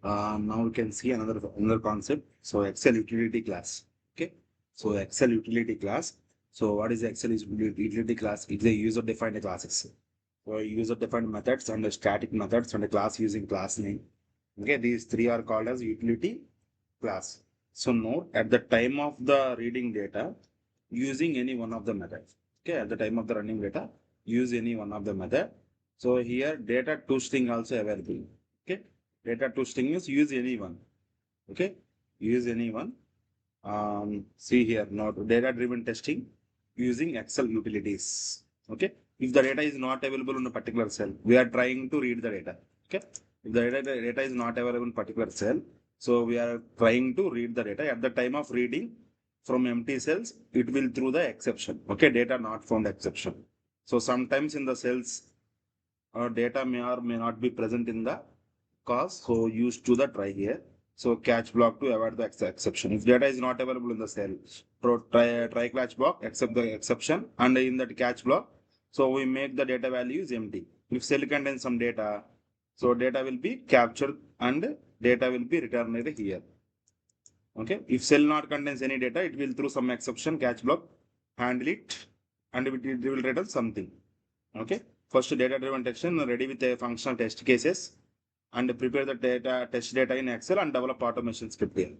Now we can see another concept. So Excel utility class. Okay. So Excel utility class. So what is Excel utility class? It's a user-defined classes. So user-defined methods and static methods and a class using class name. Okay, these three are called as utility class. So note at the time of the reading data, using any one of the methods. Okay, at the time of the running data, use any one of the method. So here data to string also available. Okay, data to string is use any one. Okay, use any one. See here, not data driven testing using Excel utilities. Okay, if the data is not available in a particular cell, we are trying to read the data. Okay, if the data is not available in particular cell, so we are trying to read the data. At the time of reading from empty cells, it will through the exception. Okay, data not found exception. So sometimes in the cells, data may or may not be present in the cause. So use to the try here. So catch block to avoid the exception. If data is not available in the cell, try catch block, accept the exception, and in that catch block, so we make the data value is empty. If cell contains some data, so data will be captured and data will be returned here. Okay. If cell not contains any data, it will through some exception catch block, handle it, and it will return something. Okay. First data driven testing ready with a functional test cases and prepare the data test data in Excel and develop automation script here.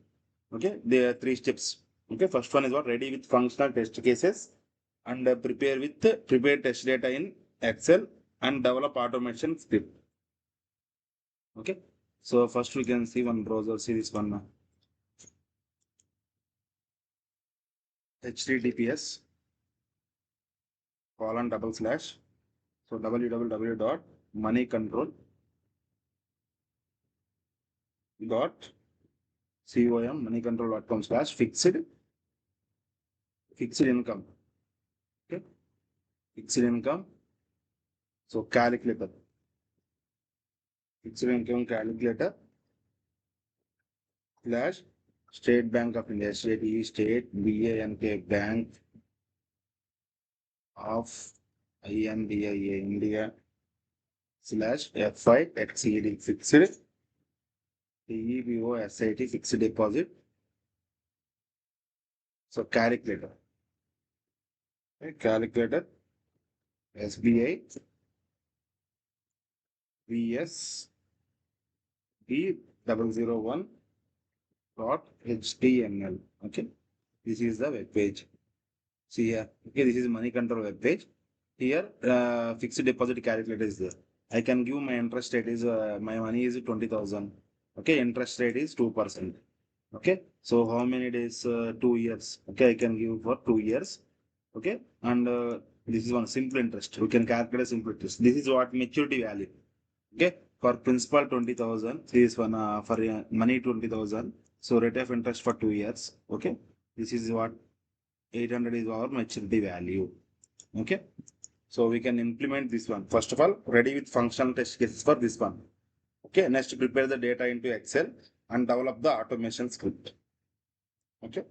Okay, there are three steps. Okay, first one is what ready with functional test cases and prepare test data in Excel and develop automation script. Okay, so first we can see one browser. See this one https colon double slash so www dot moneycontrol dot com moneycontrol.com slash fixed income. Okay, fixed income. So calculator, fixed income calculator slash State Bank of India, State Bank Bank of India India slash FIXED fixed DEBOSIT fixed deposit. So calculator, okay, calculator SBI VS B001 dot HTML. Okay, this is the web page. See here. Okay, this is money control web page. Here, fixed deposit calculator is there. I can give my interest rate is my money is 20,000. Okay, interest rate is 2%. Okay, so how many days? 2 years. Okay, I can give for 2 years. Okay, and this is one simple interest. We can calculate simple interest. This is what maturity value. Okay, for principal 20,000. This one for money 20,000. So rate of interest for 2 years. Okay, this is what 800 is our maturity value. Okay, so we can implement this one. First of all, ready with functional test cases for this one. Okay, next prepare the data into Excel and develop the automation script. Okay,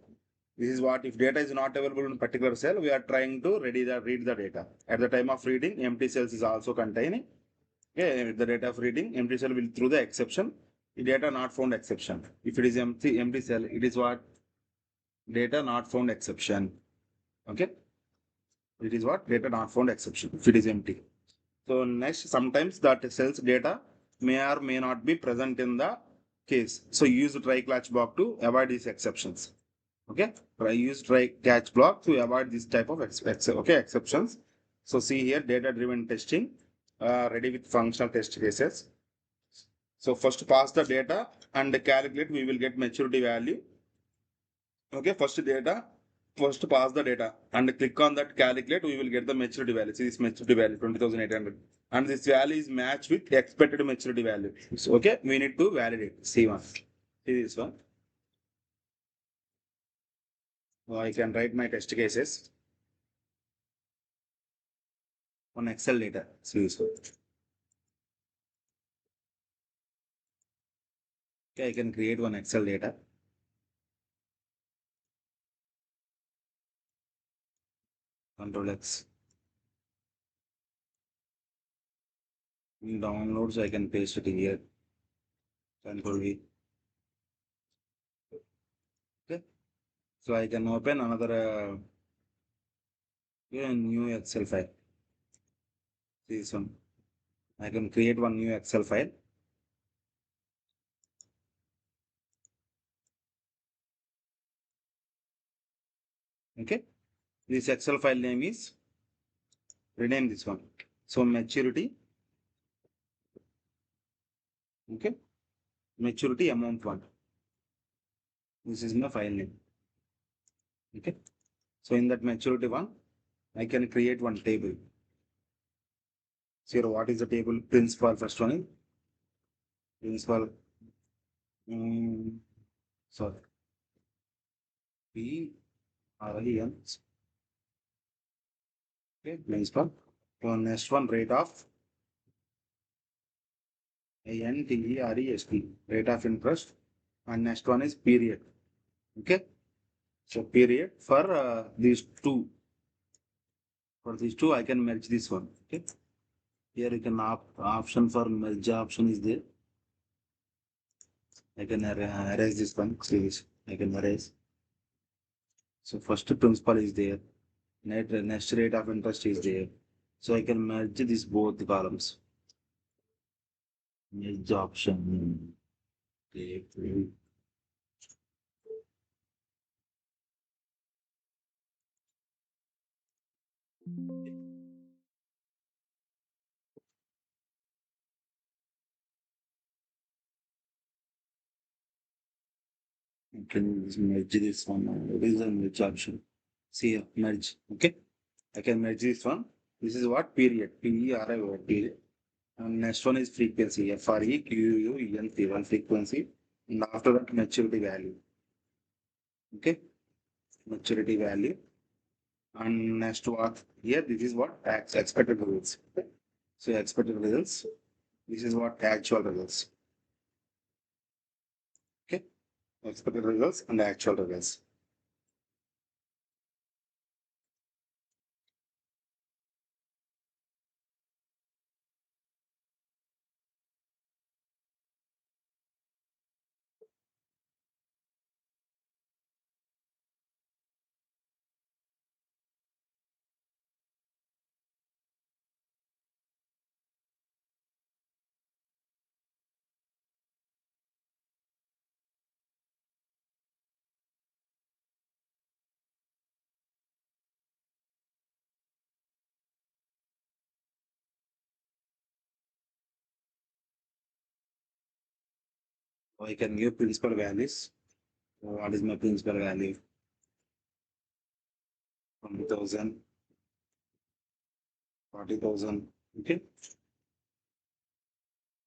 this is what if data is not available in particular cell, we are trying to read the data. At the time of reading, empty cells is also containing. Okay, the data of reading, empty cell will through the exception. The data not found exception. If it is empty cell, it is what data not found exception. Okay, it is what data not found exception if it is empty. So next, sometimes that cells data may or may not be present in the case. So use try catch block to avoid these exceptions. Okay, use try catch block to avoid this type of exceptions. So see here data driven testing ready with functional test cases. So first pass the data and calculate. We will get maturity value. Okay, first pass the data and click on that calculate. We will get the maturity value. See this maturity value 20,800, and this value is matched with expected maturity value. So, okay, we need to validate. See one. See this one. So I can write my test cases on Excel data. See this one. Okay, I can create one Excel data. Control X. In downloads, I can paste it here. Control V. Okay. So I can open another new Excel file. This one. I can create one new Excel file. Okay. This Excel file name is, rename this one. So maturity. Okay. Maturity amount one. This is my file name. Okay. So in that maturity one, I can create one table. So here, what is the table? Principal, first one is principal. Sorry. PRIN. Okay. Principal. So next one, rate of INTEREST, rate of interest. And next one is period. Okay. So period for these two. For these two, I can merge this one. Okay. Here you can option for merge option is there. I can erase this one. See this. I can erase. So first principal is there. Next rate of interest is there. So I can merge these both columns. Merge option. Okay. I can merge this one. What is the merge option? See here, merge. Okay. I can merge this one. This is what? Period. PERI period. And next one is frequency. FREQUENT, one frequency. And after that, maturity value. Okay. Maturity value. And next what? Here, this is what? Expected results. Okay. So expected results. This is what? Actual results. Okay. Expected results and actual results. So I can give principal values. So what is my principal value? 20,000, 40,000, okay,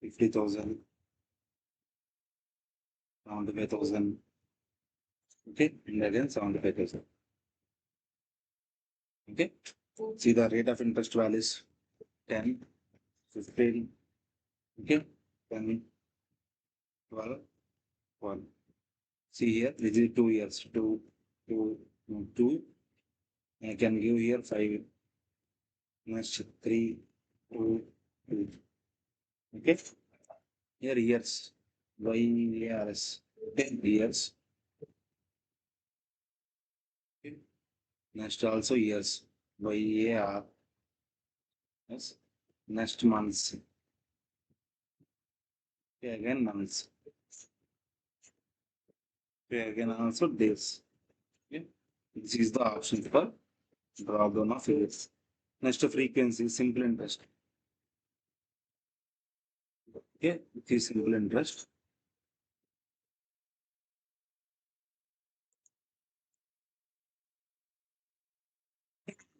50,000, 75,000, okay, and again 75,000. Okay, see the rate of interest values 10, 15, okay, 10, 12, 1. See here, this is 2 years, 2, 2. I can give here 5, next 3, 2, 2. Okay, here years, YARS, 10 years. Okay. Next also years, YAR, yes. Next months, okay, again months, okay, again also days. Okay. This is the option for drop down of years. Next frequency, simple interest. Okay, this is simple interest.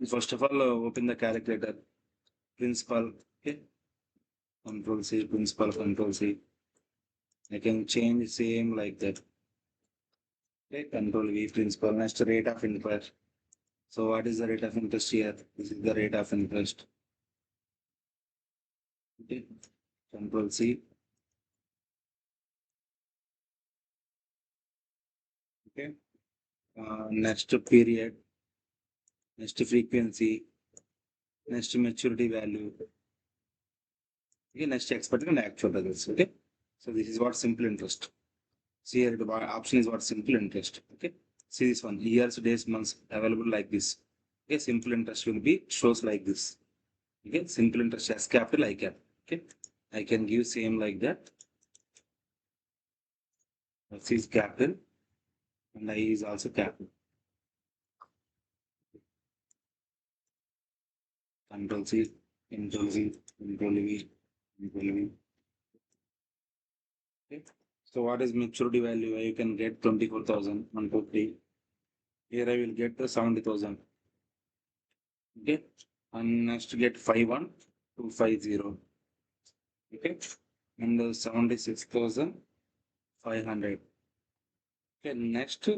First of all, open the calculator. Principal, okay, control C, principal, control C. I can change same like that. Okay, control V, principal. Next rate of interest. So what is the rate of interest here? This is the rate of interest. Okay, control C. Okay, next period, next frequency, next maturity value. Okay, next expected and actual results. Okay, So this is what simple interest. See here the option is what simple interest. Okay. See this one, years, days, months available like this. Okay, simple interest will be shows like this. Okay, simple interest as capital I can. Okay, I can give same like that. X is capital and I is also capital. Control C, Control V, Control V, Control V. Okay. So what is maturity value? You can get 24,000, 1, 2, 3. Here I will get the 70,000. Okay. And next get 51,250. Okay. And 76,500. Okay. Next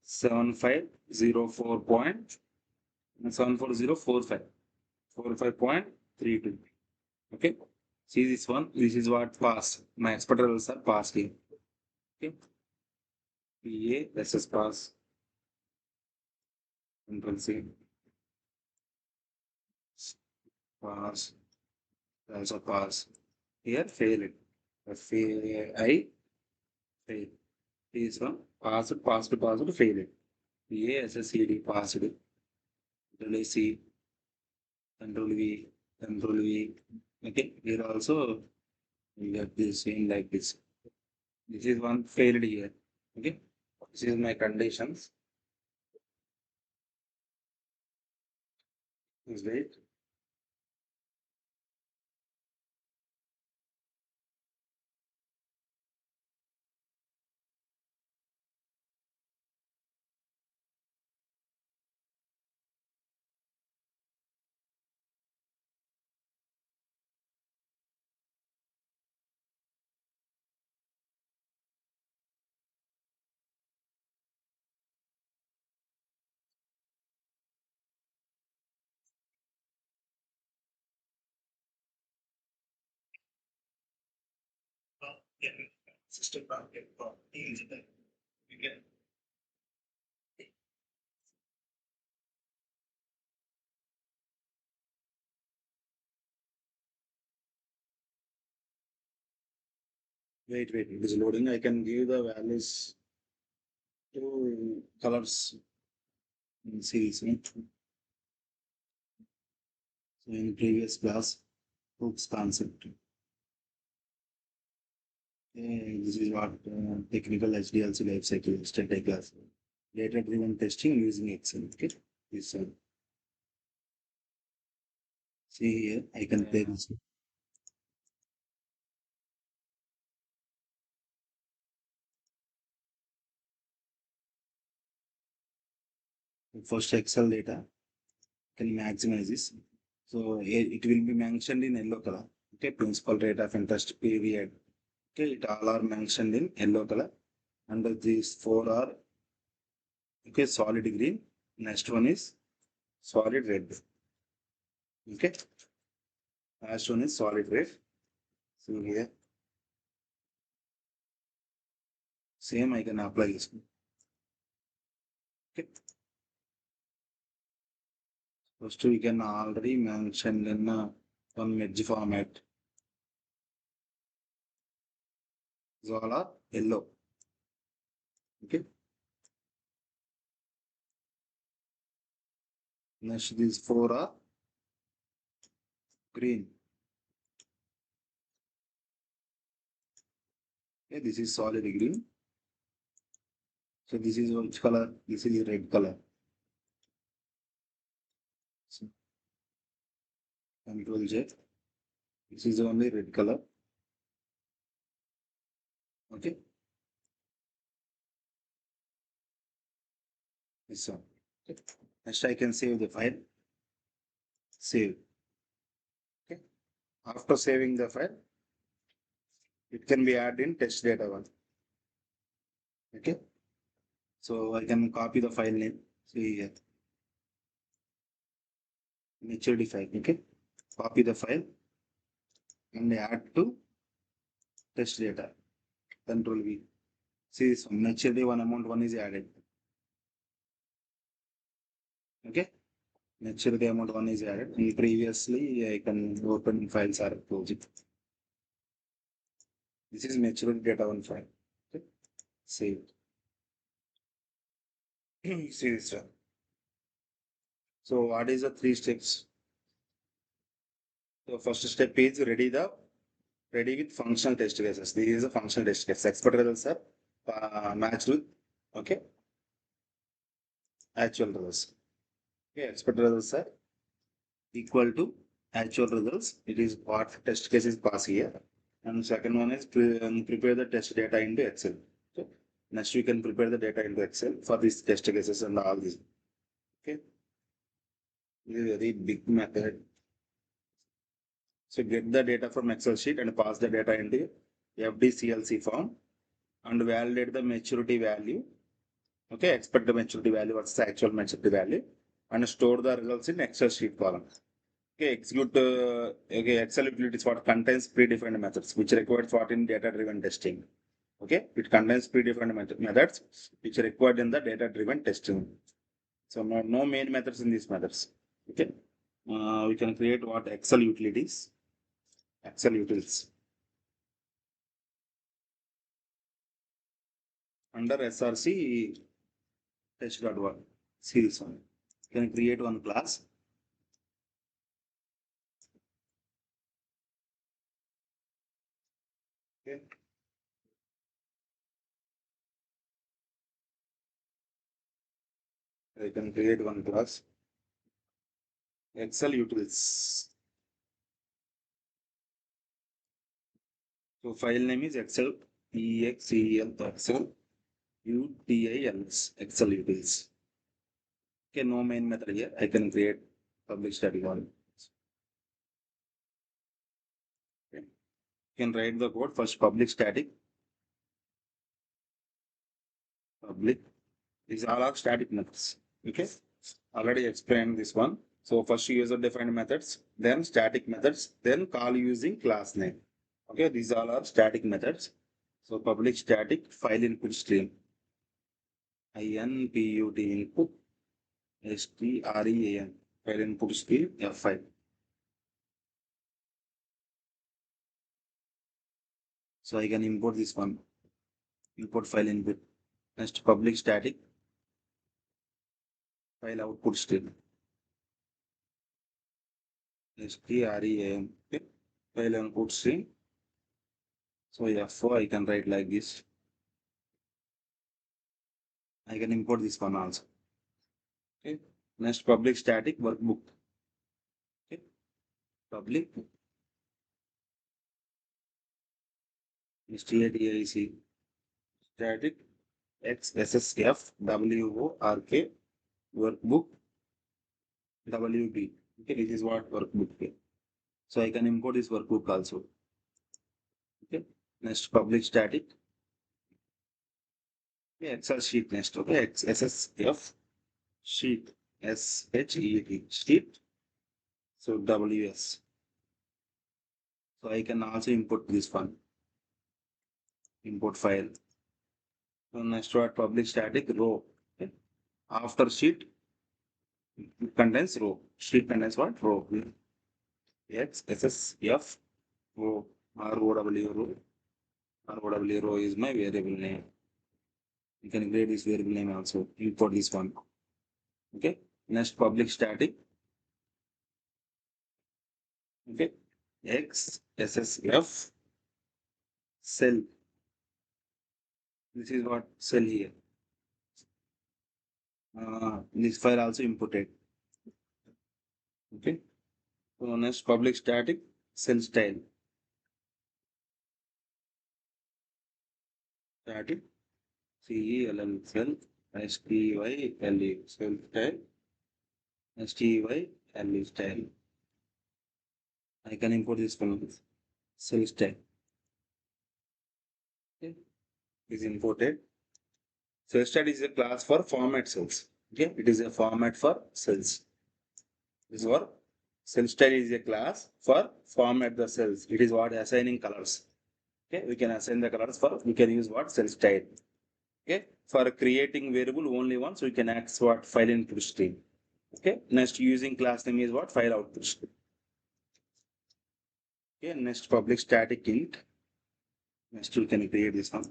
7504 point 74045. 45.32. Okay. See this one. This is what pass. My expert levels are passed here. Okay. PA versus pass. Control C. Pass. Also pass. Here fail it. I fail. This one passed, passed, passed, fail it. PA SSCD passed. Control C. Control V. Control V. Okay. Here also we have this same like this. This is one failed here. Okay. This is my conditions. Please wait. Yeah, system market deals with that. We can wait. It is loading. I can give the values to colors in series. Right? So in previous class, hooks concept. This is what technical HDLC life cycle study class. Data driven testing using Excel. Okay. This one. See here, I can play this. First Excel data. Can maximize this. So it will be mentioned in yellow color. Okay, principal rate of interest period. Okay, it all are mentioned in yellow color. And these four are okay solid green. Next one is solid red. Okay, last one is solid red. So here, same I can apply this. Okay, first we can already mention in one merge format. These all are yellow. Okay. Next, these four are green. Okay, this is solid green. So this is which color? This is red color. So Control J. This is only red color. Okay. This one. Okay. Next, I can save the file. Save. Okay. After saving the file, it can be added in test data one. Okay. So I can copy the file name. See here. HLD file. Okay. Copy the file and add to test data. Control V. See this one. HLD one amount one is added. Okay. HLD amount one is added. And previously I can open files or close it. This is maturity data one file. Okay. Save. See this one. So what is the three steps? So first step is ready with functional test cases. This is a functional test case. Expert results are matched with okay actual results. Okay, expert results are equal to actual results. It is what test case is passed here. And second one is prepare the test data into Excel. Okay. Next you can prepare the data into Excel for these test cases and all these. Okay. This is a very big method. So get the data from Excel sheet and pass the data into FDCLC form and validate the maturity value. Okay, expect the maturity value versus the actual maturity value and store the results in Excel sheet column. Okay, Excel utilities what contains predefined methods which requires what in data-driven testing. Okay, it contains predefined methods which are required in the data-driven testing. So no main methods in these methods. Okay, we can create what Excel utilities. ExcelUtils. Under SRC test.1. See this one. You can create one class. Okay. I can create one class. ExcelUtils. So file name is Excel Excel utils ExcelUtils. Okay, no main method here. I can create public static one. Okay. You can write the code first public static. Public. These all are static methods. Okay. Already explained this one. So first user defined methods, then static methods, then call using class name. Okay, these all are static methods. So public static file input stream. INPUT input STREAM file input stream F5. So I can import this one. Import file input. Next public static file output stream. STREAM. Okay. File input stream. So F4 I can write like this. I can import this one also. Okay. Next public static workbook. Okay. Public static static XSSF WORK workbook WB. Okay, this is what workbook here. So I can import this workbook also. Okay. Next public static. Okay, Excel sheet next. Okay, XSSF sheet SHET sheet. So WS. So I can also import this one. Import file. So next what public static row. Okay. After sheet contains row. Sheet contains what? Row. XSSF row. ROW row. ROW row is my variable name. You can create this variable name also. Import this one. Okay. Next public static. Okay. XSSF cell. This is what cell here. This file also imported. Okay. So next public static cell style. Static CELL cell STYLE cell style STYLE style. I can import this one cell style. Okay. Is imported. Cell style is a class for format cells. Okay. It is a format for cells. This is what cell style is a class for format the cells. It is what assigning colors. Okay. We can assign the colors for, we can use what cell style. Okay. For creating variable only once, we can access what file input stream. Okay. Next using class name is what file output stream. Okay. Next public static int. Next we can create this one.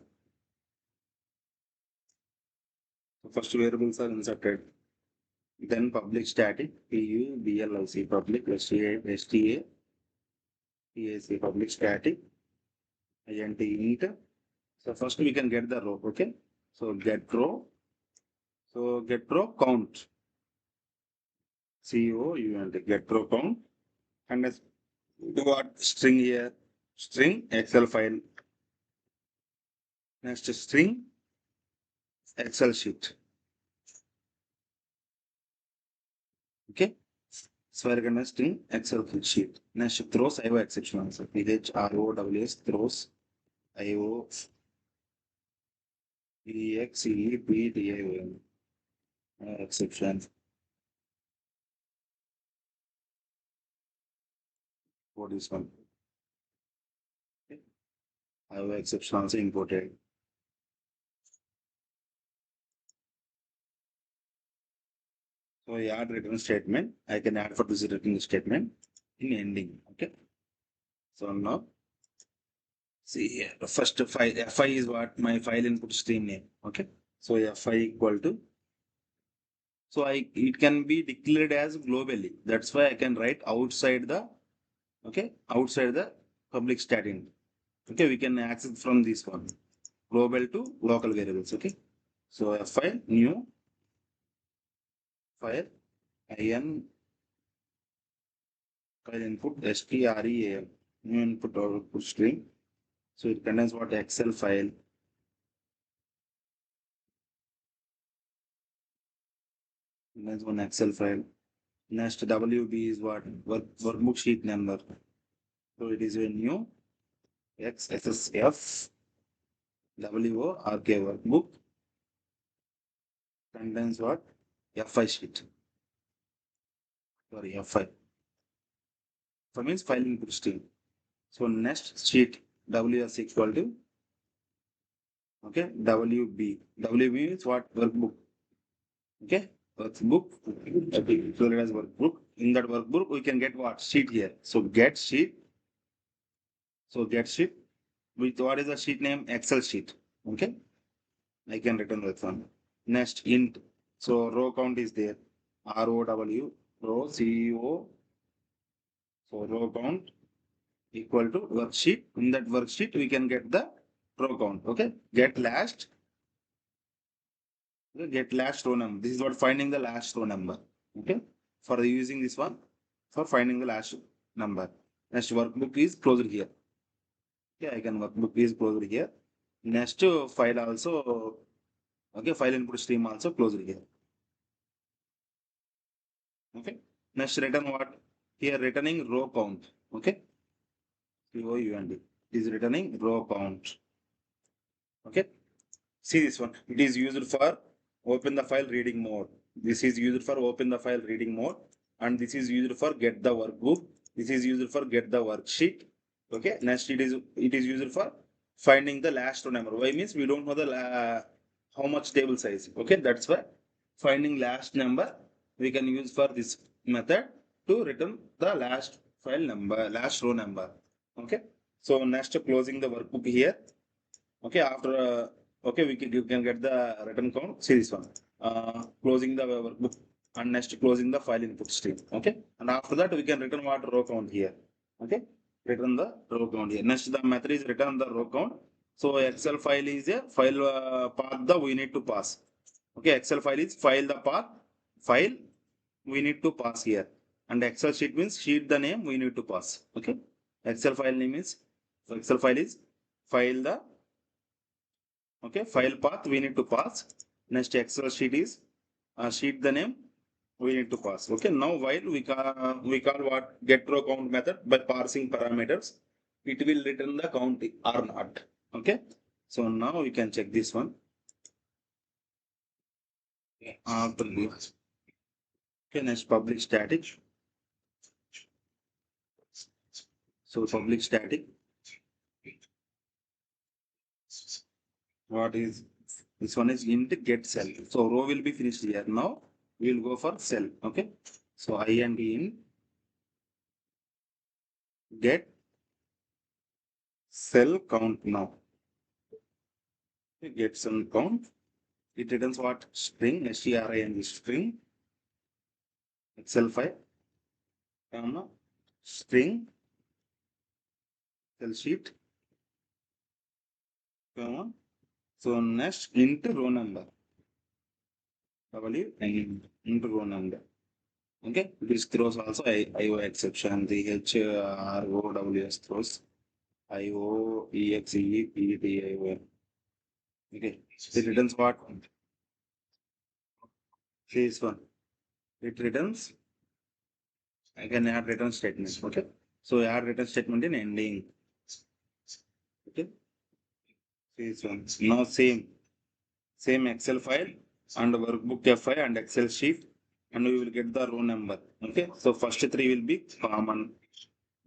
So first variables are inserted. Then public static PUBLIC public STA PAC public static int int. So first we can get the row. Okay. So get row. So get row count. COUNT get row count. And let's do what string here. String Excel file. Next string Excel sheet. Okay. So we're gonna string Excel sheet. Next throws IO exception also. PHROWS throws IO EXEPDION exception. What is one? Okay. IO exception also imported. So I add return statement. I can add for this return statement in ending. Okay. So now see here. The first file FI is what my file input stream name. Okay. So FI equal to. So it can be declared as globally. That's why I can write outside the outside the public static. Okay, we can access from this one global to local variables. Okay, so a file new file in file input stream new input or output stream. So it contains what Excel file. Contains one Excel file. Next WB is what workbook sheet number. So it is a new XSSF WORK workbook contains what FI sheet. Sorry, FI. FI means file input stream. So next sheet WS equal to WB. WB means what workbook. Okay, workbook. So let us workbook. In that workbook, we can get what sheet here. So get sheet. So get sheet with what is the sheet name? Excel sheet. Okay, I can return that one. Next int. So row count is there. ROW row CEO. So row count equal to worksheet. In that worksheet, we can get the row count. Okay, get last row number. This is what finding the last row number. Okay, for using this one for finding the last number. Next workbook is closed here. Okay, I can workbook is closed here. Next file also. Okay, file input stream also closed here. Okay, next return what here returning row count. Okay, COUNT is returning row count. Okay. See this one. It is used for open the file reading mode. This is used for open the file reading mode. And this is used for get the workbook. This is used for get the worksheet. Okay. Next it is used for finding the last row number. Why means we don't know the how much table size. Okay. That's why finding last number we can use for this method to return the last file number, last row number. Okay. So next closing the workbook here. Okay, after you can get the return count. See this one. Closing the workbook and next closing the file input stream. Okay, and after that we can return what row count here. Okay, return the row count here. Next the method is return the row count. So Excel file is a file path the we need to pass. Okay, Excel file is file the path file we need to pass here, and Excel sheet means sheet the name we need to pass. Okay, Excel file name is Excel file is file the file path we need to pass. Next Excel sheet is sheet the name we need to pass. Okay, now while we call what get row count method by parsing parameters, it will return the count or not. Okay, so now we can check this one. After this, okay, next public static. So public static, what is this one is int get cell. So row will be finished here. Now we will go for cell. Okay, so int in get cell count now. Get some count. It returns what? String, string, string, Excel file, comma, string, Excel sheet, comma. So next into row number. W and into row number. Okay, this throws also IO exception. The HROWS throws IO EXE PTIO. Okay, it returns what? This one. It returns. I can add return statement. Okay, so add return statement in ending. Okay, this one. Now same Excel file and workbook FI and Excel sheet, and we will get the row number. Okay, so first three will be common.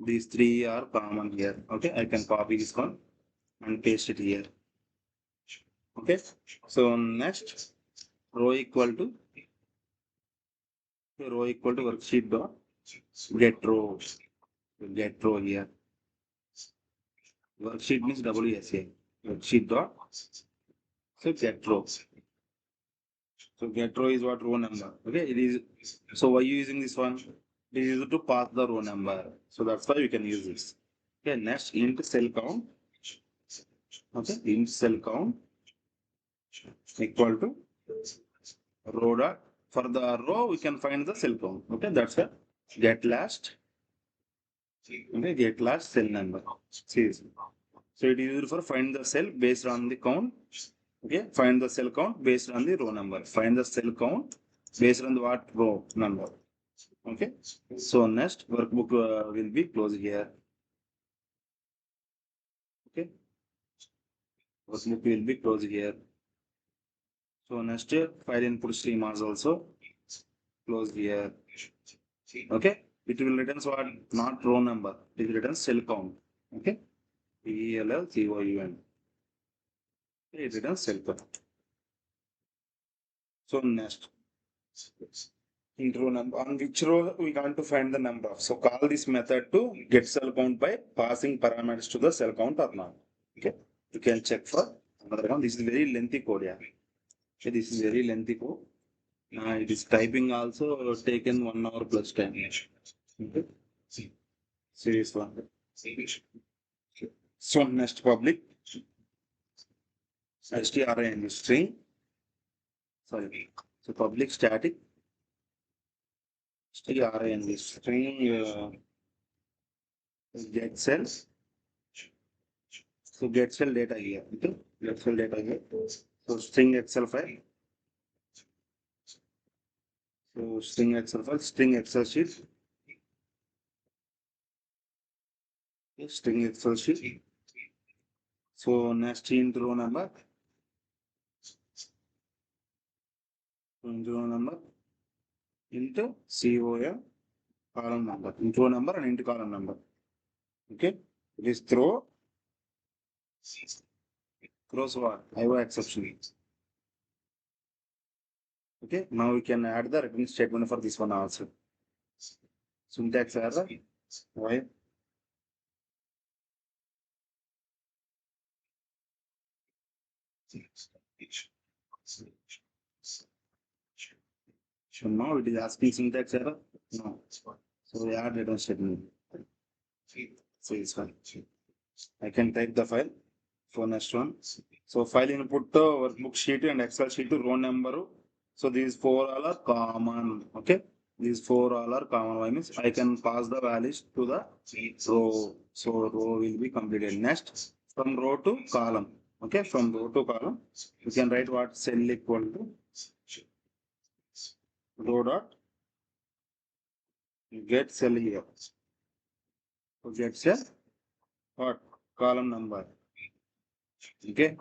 These three are common here. Okay, I can copy this one and paste it here. Okay, so next row equal to worksheet dot get row here. Worksheet means WSA. Worksheet dot so get row. So get row is what? Row number. Okay, it is. So why you using this one? It is to pass the row number. So that's why we can use this. Okay, next int cell count. Okay, int cell count equal to row dot. For the row, we can find the cell count. Okay, that's it. Get last. Okay, get last cell number. See, so it is used for find the cell based on the count. Okay, find the cell count based on the row number. Find the cell count based on the what row number. Okay, so next workbook will be closed here. Okay, workbook will be closed here. So next file input stream is also closed here. Okay, it will return what? Not row number. It will return cell count. Okay, PELLCOUN. It returns cell count. So next, in row number, on which row we want to find the number. So call this method to get cell count by passing parameters to the cell count or not. Okay, you can check for another one. This is very lengthy code. Yeah, okay, this is very lengthy code. It is typing also taken 1 hour plus time. Okay, serious one. So next public string string. Sorry. So public static string get cells. So get cell data here. Okay? Get cell data here. So string Excel file. So string Excel file, string Excel sheet. Okay, string Excel sheet. So next in row number. Row number into COM column number. Into row number and into column number. Okay. It is throws what? IO exception. Okay. Now we can add the return statement for this one also. Syntax error. Why? So now it is asking syntax error. No. So we add return statement. So it's fine. I can type the file for next one. So file input to workbook sheet and Excel sheet to row number. So these four all are common. Okay. These four all are common. Why means I can pass the values to the row. So row will be completed. Next, from row to column. Okay, from row to column, you can write what cell equal to row dot get cell here. So get cell what column number. Okay.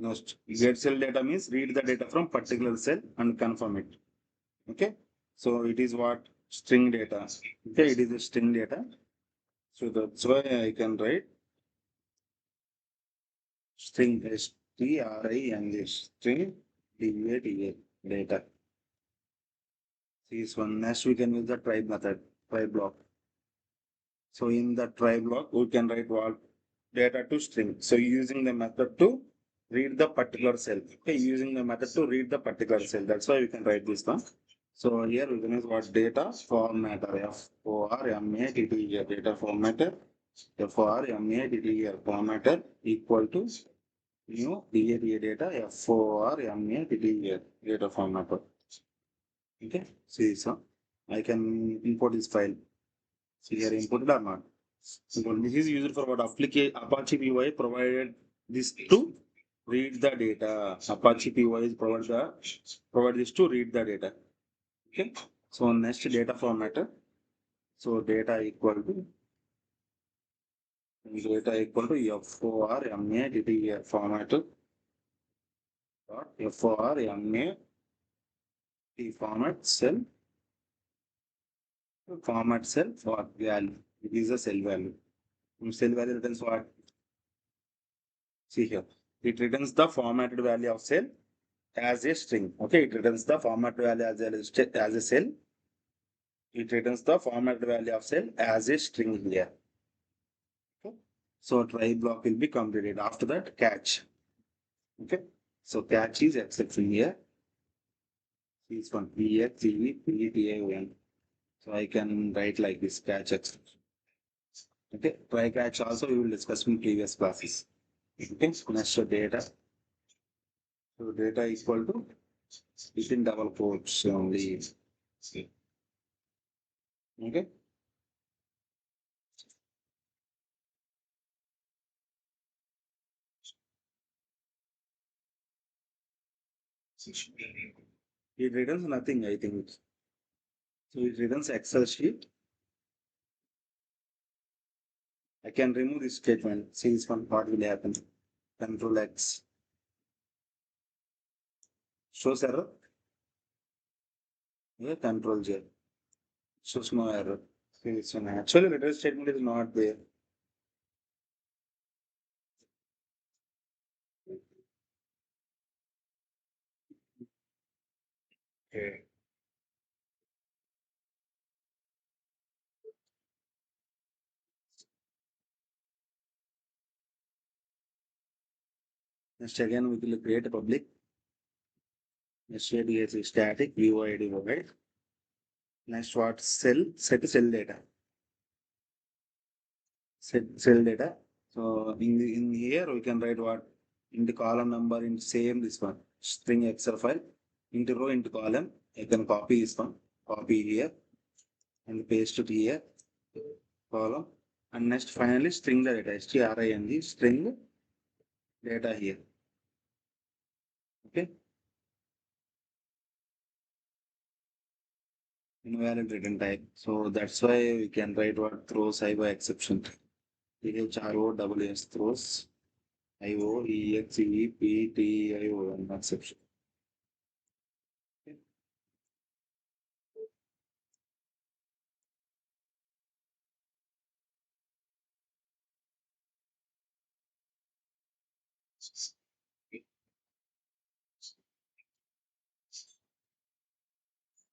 Next, get cell data means read the data from particular cell and confirm it. Okay. So it is what string data. Okay, it is a string data. So that's why I can write string string string data. This one. Next we can use the try method, try block. So in the try block, we can write what data to string. So using the method to read the particular cell. Okay, using the method to read the particular cell. That's why we can write this one. So here we can use what data formatter, FORMATTER, data formatter, FORMATTER, formatter equal to new DATA data FORMATTER, data formatter. Okay, see, so I can import this file. See here, imported or not? So this is used for what? Apache PY provided this to read the data. Apache PY is provide this to read the data. Okay. So next data formatter. So data equal to FORMATTER formatter dot FORMAT format cell for value. It is a cell value. Cell value returns what? See here. It returns the formatted value of cell as a string. Okay, it returns the format value as a cell. It returns the format value of cell as a string here. Okay. So try block will be completed. After that, catch. Okay. So catch is exception here. This one EXEPTAON. So I can write like this catch exception. Okay. Try catch also we will discuss in previous classes. Okay. Next data. So data equal to within double quotes only. Okay. It returns nothing, I think. So it returns Excel sheet. I can remove this statement. See this one, what will happen? Control X. Shows error. Yeah, Control J. Shows no error. See this one. Actually, return statement is not there. Okay. Next again, we will create a public. Next here is static VOID provide. Next what set cell data. Set cell data. So in here we can write what in the column number in same this one string Excel file into row into column. I can copy this one, copy here and paste it here column and next finally string the data string string data here. Okay, invalid return type. So that's why we can write what throws IO exception. THROWS throws IOEXEPTIO exception. Okay.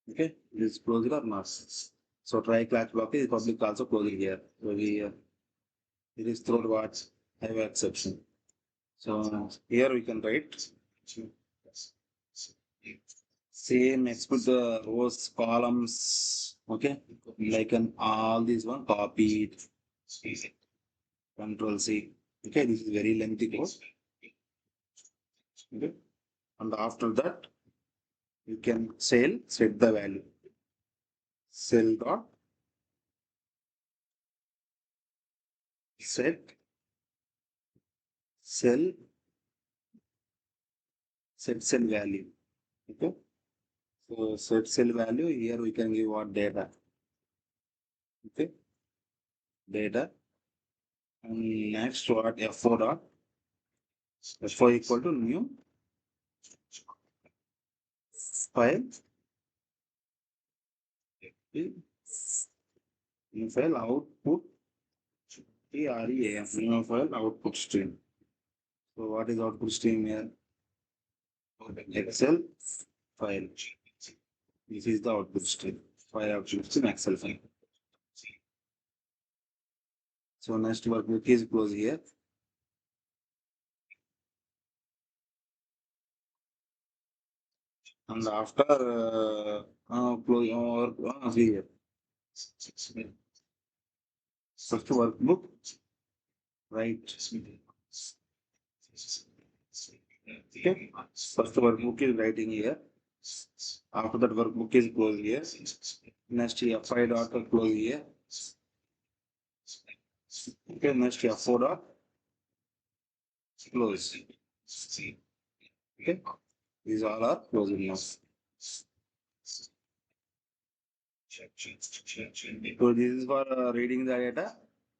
Okay, this close it or not. So try class block is public also closing here. So we it is thrown what have exception. So here we can write same export the rows columns. Okay, like an all these one copied. Control C. Okay, this is very lengthy code. Okay, and after that you can set the value. Cell dot set cell set cell value. Okay. So set cell value here we can give what data. Okay, data and next what F4 dot F4 equal to new file new file output TREAM new file output stream. So what is output stream here? Excel file. This is the output stream. File output stream Excel file. So next workbook is close here. And after close here. First workbook, right? Okay. First workbook is writing here. After that workbook is closed here. Next F5 dot close here. Okay, next F4 dot close. Okay. These all are closing now. So this is for reading the data.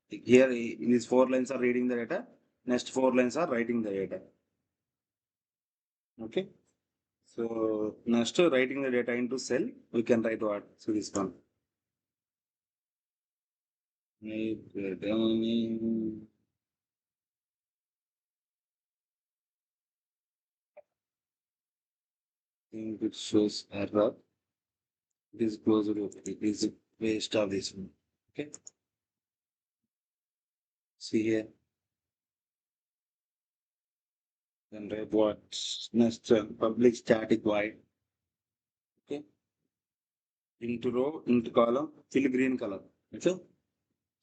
Here, these 4 lines are reading the data. Next 4 lines are writing the data. Okay. So next writing the data into cell, we can write what? So this one. Returning. Think it shows error. It is closer to it is waste of this one. Okay. See here. Then write what? Next public static void. Okay. Into row, into column, fill green color. Okay.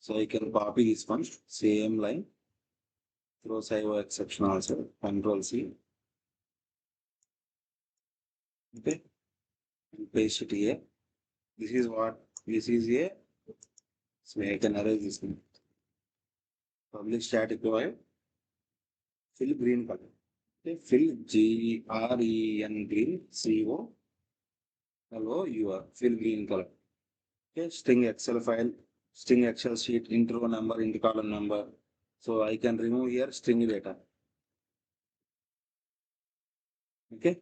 So I can copy this one, same line. Throw save exception also. Control C. Okay. And paste it here. This is what? This is a. So I can erase this one. Public static void. Fill green color. Okay. Fill GREN green COLOUR. Fill green color. Okay. String Excel file. String Excel sheet. Intro number. Into column number. So I can remove here string data. Okay.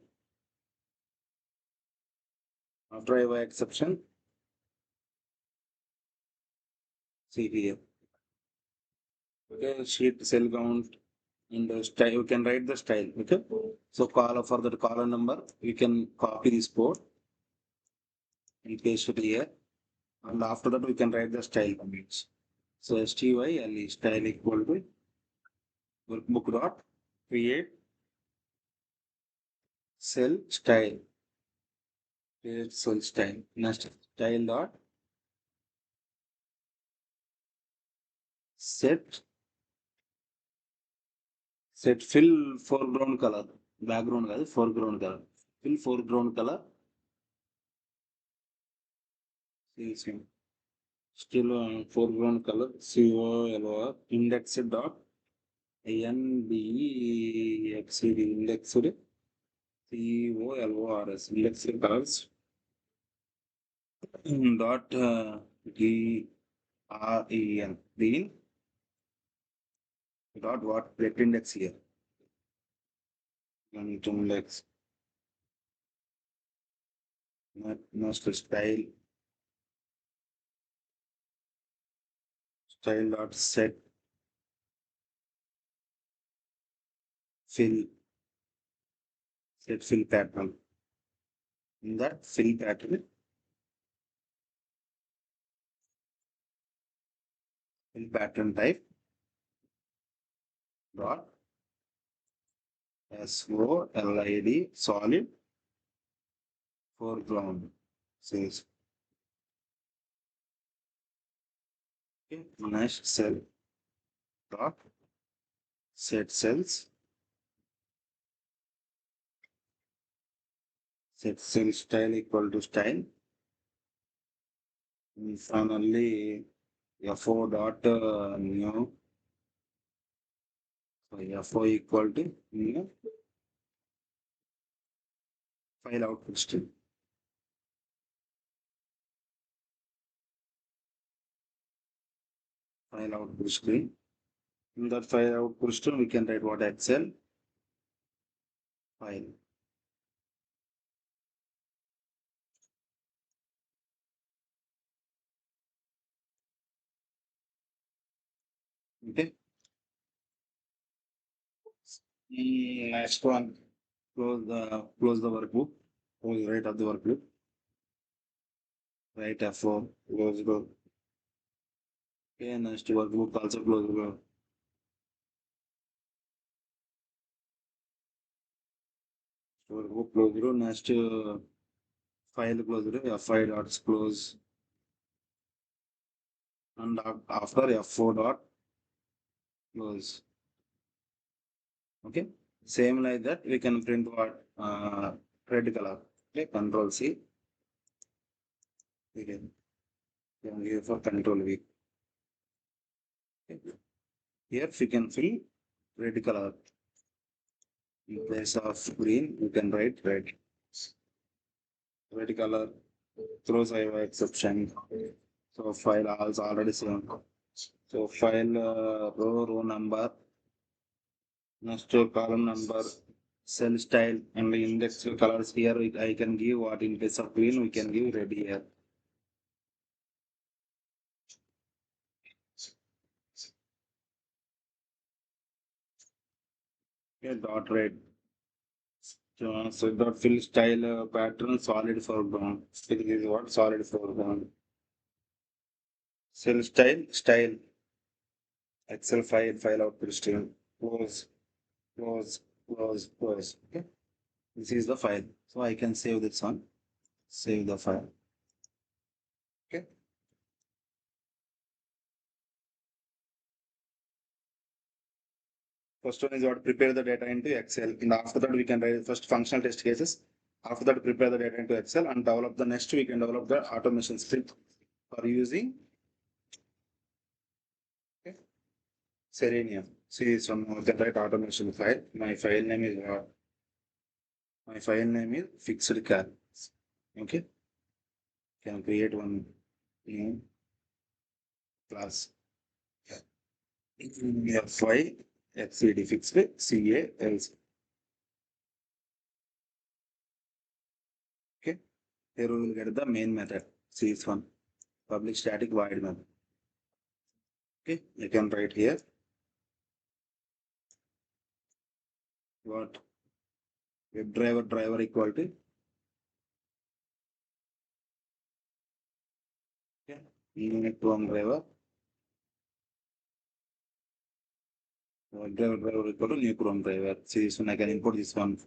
After I have exception. See here. Okay. Sheet cell count. And the style, you can write the style. Okay. So call for the column number, you can copy this code and paste it here. And after that, we can write the style comments. So style style equal to workbook dot create cell style. Create cell style. Next style dot set fill foreground color. Background color, foreground color. Fill foreground color. See, still foreground color. COLOR indexed dot INDEXed indexed COLORS indexed colors dot GREN green dot what let index here and to index not style dot fill fill pattern in that fill pattern type dot SOLID solid foreground says okay next cell dot set cells set cell style equal to style and finally F4 dot new so F4 equal to new file output string file output string in that file output string we can write what Excel file okay. Next one close the workbook close right of the workbook right F4 close the okay next workbook also close the So close zero, next file close zero, F5 dots close, and after F4 dot close. Okay, same like that we can print what red color. Okay, Control C. We can give for Control V. Okay. Here we can fill red color. In place of green, you can write red. Red color throws away exception. So file also already shown. So file row number, next column number, cell style, and the index colors here. I can give what in place of green we can give red here. Okay, dot red. So dot fill style pattern solid foreground. This is what solid foreground. Cell style Excel file output stream. Close, close, close, close. Okay. This is the file. So I can save this one. Save the file. Okay. First one is what prepare the data into Excel. And after that, we can write first functional test cases. After that, prepare the data into Excel and develop the next. We can develop the automation script for using okay, Selenium. See some of the right automation file. My file name is what? My file name is fixed cal. Okay. Can create one new class. F5 XCD fixed CALC. Okay. Here we will get the main method. See this one. Public static void method. Okay. You can write here what web driver equal to okay, unit one driver. Driver equal to new Chrome driver. See this one. I can import this one.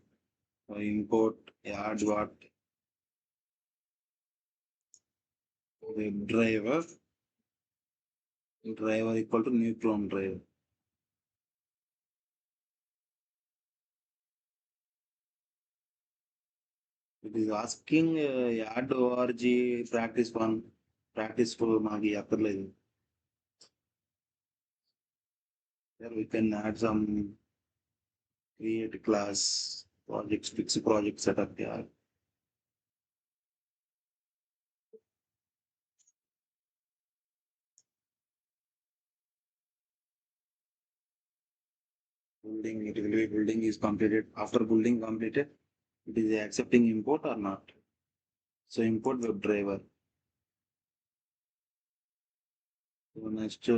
So import add what web driver equal to new Chrome driver. It is asking add org practice one practice for magi akkర్లేదు. There we can add some create class projects fix project setup here. Building it will be building is completed. After building completed, it is accepting import or not. So import web driver. So next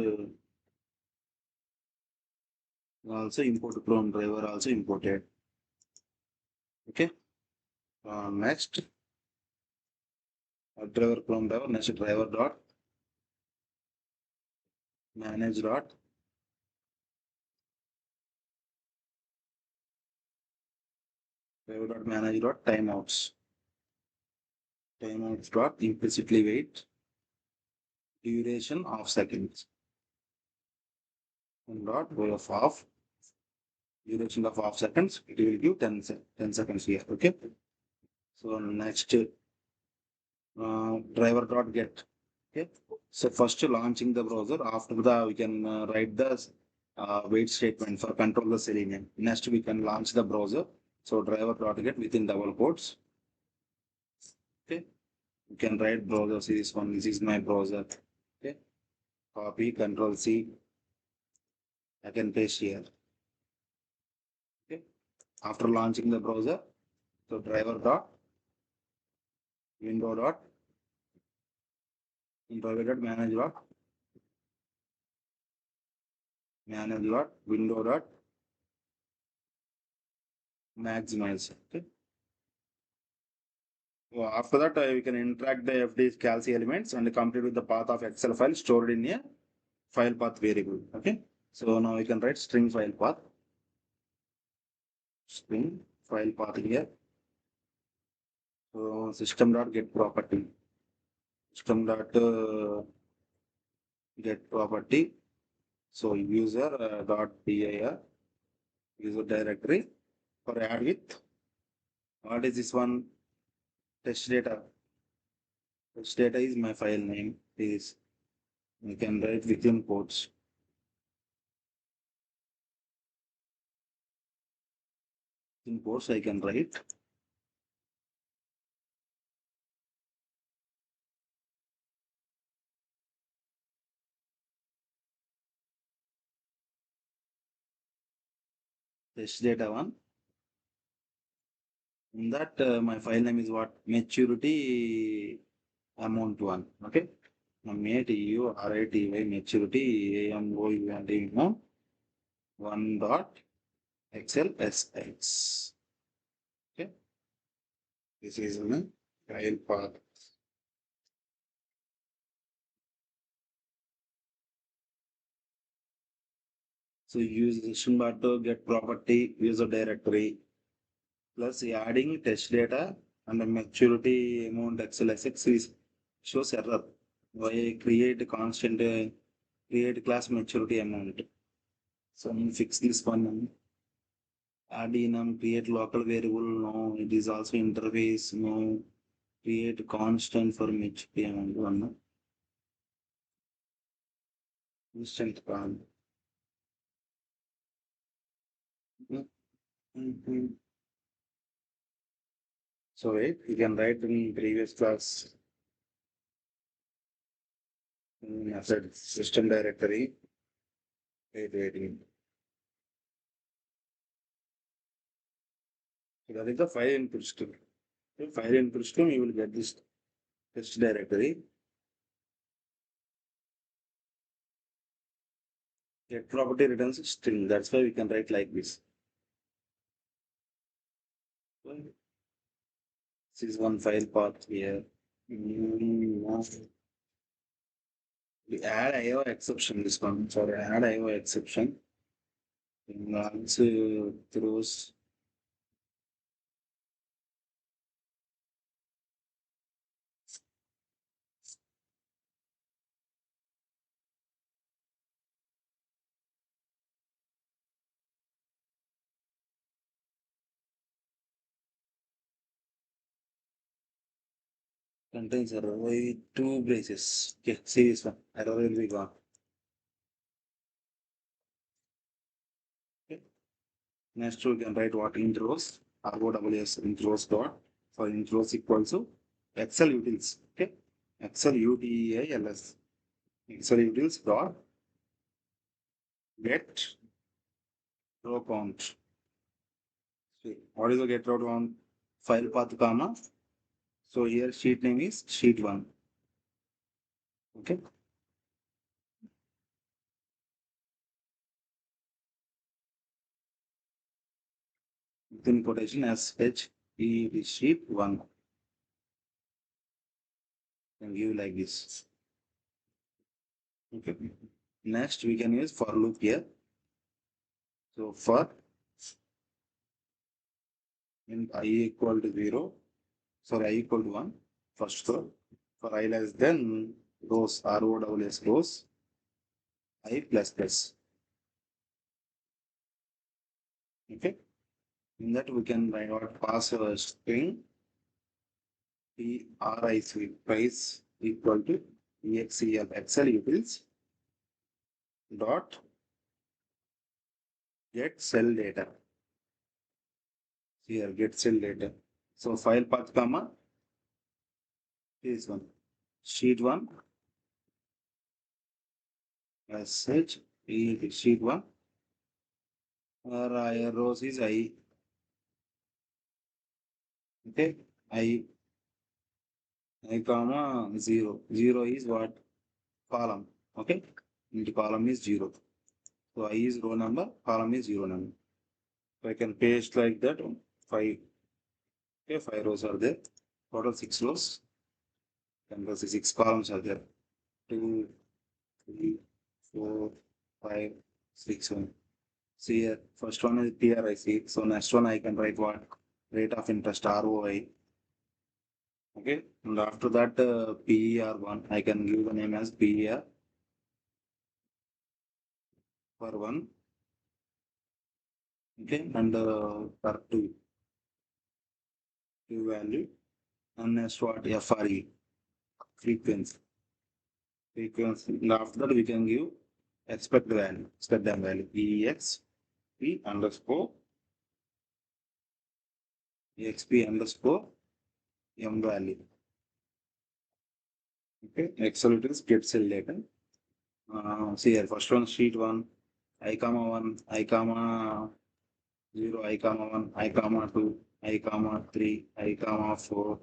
also import Chrome driver also imported. Okay. Next driver Chrome driver next driver dot manage dot driver dot manage dot timeouts. Timeouts dot implicitly wait duration of seconds. And dot way of off duration of half seconds. It will give 10 seconds here. Okay. So next driver dot get. Okay. So first launching the browser. After that we can write the wait statement for control the Selenium. Next we can launch the browser. So driver dot get within double quotes. Okay. You can write browser. See this one. This is my browser. Okay. Copy Control C. I can paste here. Okay. After launching the browser, so driver dot window dot driver dot manage dot window dot maximize. Okay. So after that, we can interact the FD calc elements and complete with the path of Excel file stored in a file path variable. Okay. So now we can write string file path. String file path here. So system dot get property. System dot get property. So user dot dir user directory for add with what is this one test data. Test data is my file name. Is you can write within quotes. In quotes I can write test data one. In that my file name is what maturity amount one. Okay. MATURITY maturity AMOUNT amount one dot ExcelSX. Okay. This is my file path. So use system bar to get property user directory plus adding test data and the maturity amount XLSX is shows error. Why create constant create class maturity amount. So fix this one. Add enum create local variable. No, it is also interface. No, create constant for maturity amount one. Instant con. So wait, you can write in previous class. Asset system directory. Wait. So that is the file input stream. File input stream, you will get this test directory. Get property returns string. That's why we can write like this. This is one file path here. We add IO exception. This one. Sorry, add IO exception. Also throws contains error by two braces. Okay, see this one. Error will be gone. Okay. Next we can write what intros. ROWS intros dot for intros equals to ExcelUtils. Okay. ExcelUtils. ExcelUtils dot get row count. See, what is the get row count? File path comma. So here sheet name is sheet one. Okay. Within quotation as HE sheet one. And give like this. Okay. Next we can use for loop here. So for in I equal to 0, sorry, I equal to 1, first row. For I less than rows, ROWS rows, I plus plus. Okay. In that we can write out pass a string PRIC price equal to EXCL dot get cell data. Here get cell data. So file path comma is one. Sheet 1 SH sheet 1 or rows is I. Okay, I comma 0. 0 is what? Column. Okay, into column is 0. So I is row number, column is 0 number. So I can paste like that. 5. Okay, 5 rows are there. Total 6 rows. And 6 columns are there. 2, 3, 4, 5, 6, 1. See here, first one is PRIC. So next one I can write what? Rate of interest ROI. Okay, and after that PER1, I can give the name as PER for 1. Okay, and for 2 value, and next what FRE, frequency. And after that we can give expect them value, EXP underscore EXP underscore M value. Okay, ExcelUtils get cell data. See here, first one sheet 1, I comma 1, I comma 0, I comma 1, I comma 2, I comma 3, I comma 4.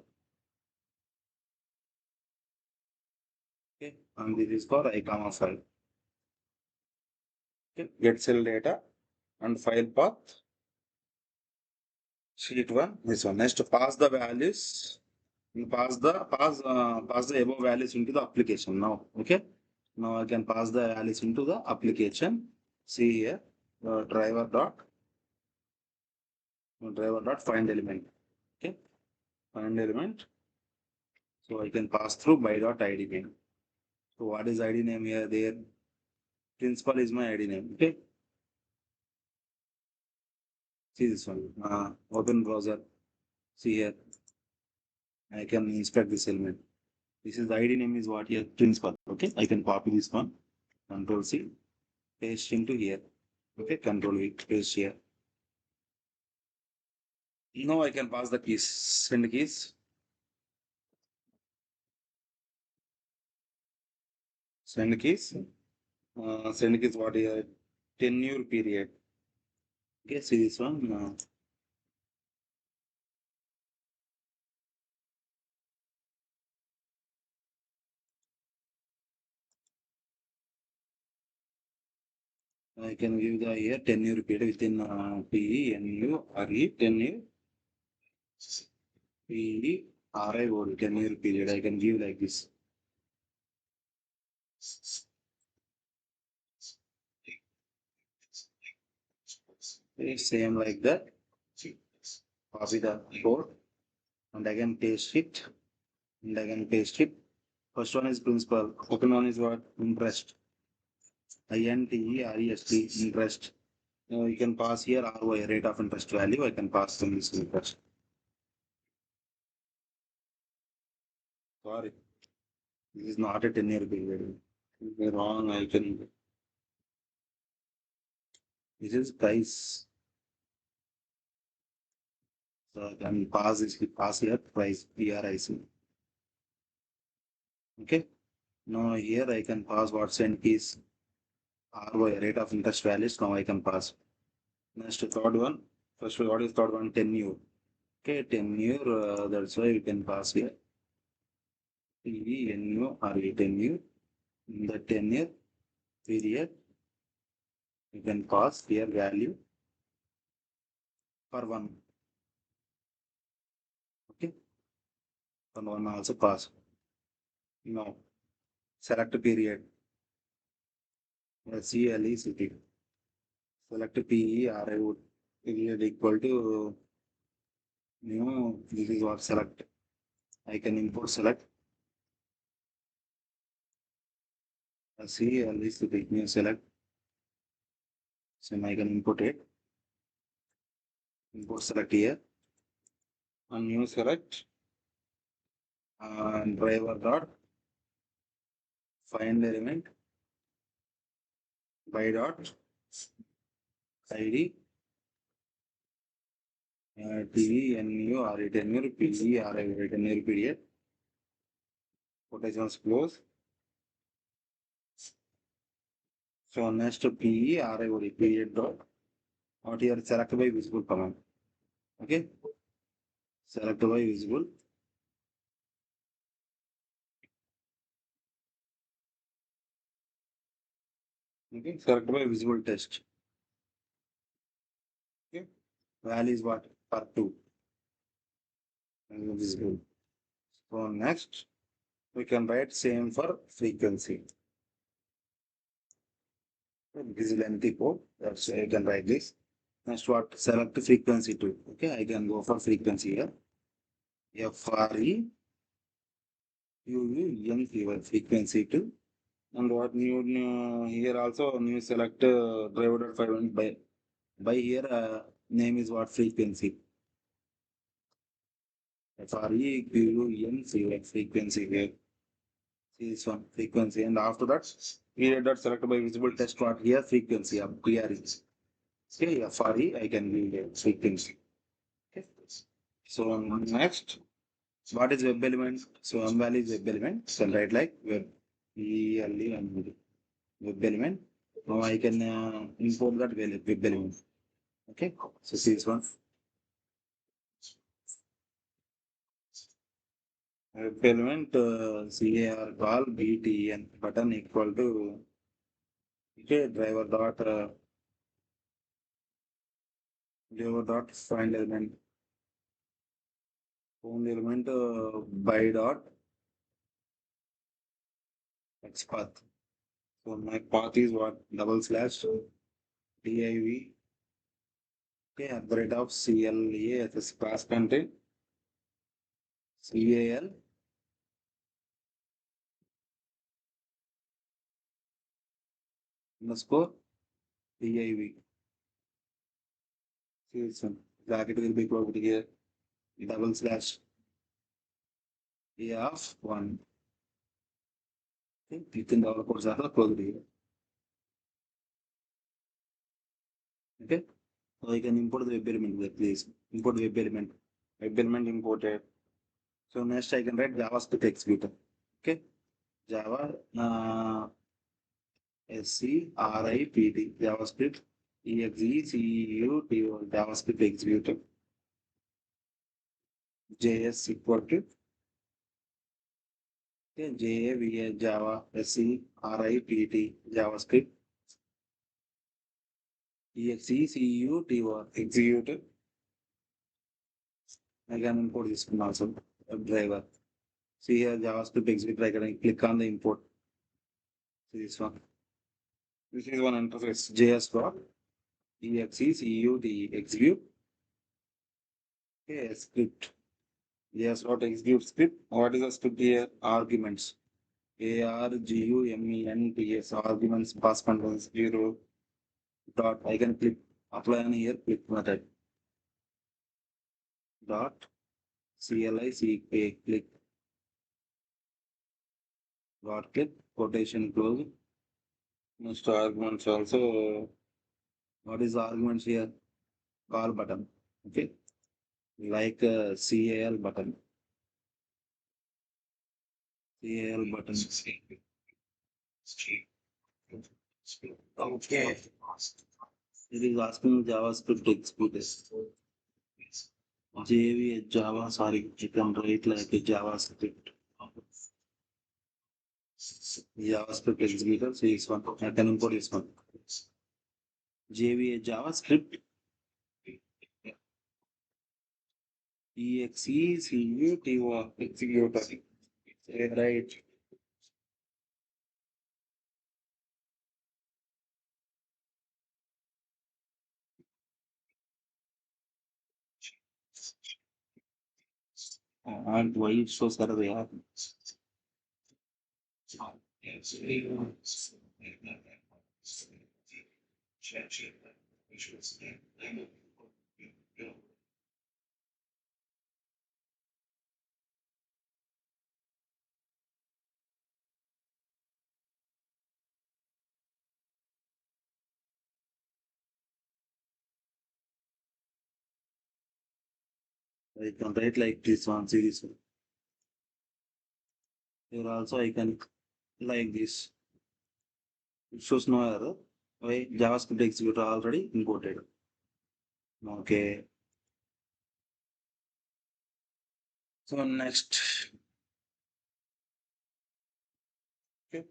Okay, and this is for I comma 5. Okay, get cell data and file path. Sheet 1, this one. Next, pass the values. Pass the above values into the application now. Okay. Now I can pass the values into the application. See here, driver dot find element. Okay, find element. So I can pass through by dot ID name. So what is ID name here? There, principal is my ID name. Okay. See this one. Open browser. See here. I can inspect this element. This is the ID name is what here? Principal. Okay. I can copy this one. Control C. Paste into here. Okay. Control V. Paste here. Now I can pass the keys. Send keys. Send keys. Send keys what here? Tenure period. Okay. See this one. I can give the here tenure period within tenure tenure period. I can give like this. Okay, same like that. Copy the code and again paste it and again paste it. First one is principal. Second one is what? Interest. INTEREST, interest. You can pass here ROI, rate of interest value. I can pass them this interest. Sorry, this is not a 10-year period. If you're wrong, I can. This is price. So I can pass here price PRIC. Okay. Now here I can pass what send keys ROI, rate of interest values. Now I can pass. Next third one. First what is third one? Tenure. Okay, tenure. That's why we can pass here. tenure. In the tenure period, you can pass here value for 1. Okay. For 1 also pass. Now select period. CLE select PERI period equal to this is what select. I can import select. CLE new select. So I can import it. Import select here. And new select. And driver dot find element by dot ID tenure period. Quotations close. So next PERI period dot out here select by visible command. Okay. Select by visible. Okay. Select by visible test. Okay. Value is what? For 2. Visible. So next we can write same for frequency. This is lengthy code. That's why I can write this. Next what? Select frequency 2. Okay. I can go for frequency here. FRE UUN frequency to. And what new here also new select driver.5 by here name is what frequency. FREQUN frequency here. See this one frequency, and after that period dot select by visible test what here frequency of clearing. Okay, FRE I can give here frequency. Okay. So next, what is web element? So MVAL is web element. So write like web ELE and web element. Now I can import that web element. Okay. So see this one. Web element CAR call BTN button equal to okay driver dot find element found element by dot XPath. So my path is what double slash div okay at the rate of CLA as a class content CAL underscore div. See this one. Bracket will be closed here. Double slash A of one. Okay, you can double quotes are closed here. Okay. So I can import the web element here, please. Import the web element. Web element imported. So next I can write JavaScript executor. Okay. Java SCRIPT JavaScript EXECUT JavaScript executor JS equal to okay, JAVA Java SCRIPT JavaScript EXECUT executor. I can import this one also driver. See here JavaScript executor. I can click on the import. See this one. This is one interface JS dot EXECUT execute. Okay, script. JS dot execute script. What is the script here? Arguments. ARGUMENTS arguments pass contains 0 dot. I can click apply on here. Click method dot CLICK click dot click quotation close. Next arguments also. What is the arguments here? Call button. Okay, like CAL button. CAL button. Okay. It is asking JavaScript executors. JV Java, sorry, you can write like a JavaScript. JavaScript executor, so this one. I can import this one. JVA JavaScript EXECUT executor. Right. And why it shows that way? I can write like this one, see this one. Here also I can like this. It shows no error. Why JavaScript executor already imported. Okay. So next. Okay.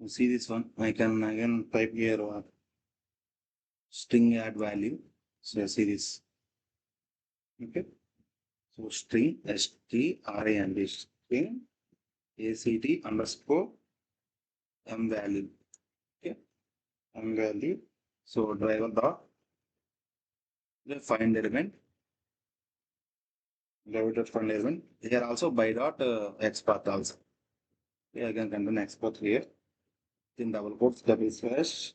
See this one. I can again type here string add value. So see this. Okay. So string string string act underscore m value. Okay. M value. So driver dot the find element. Driver dot find element. Here also by dot export also. Okay, I can contain export here. Then double quotes double slash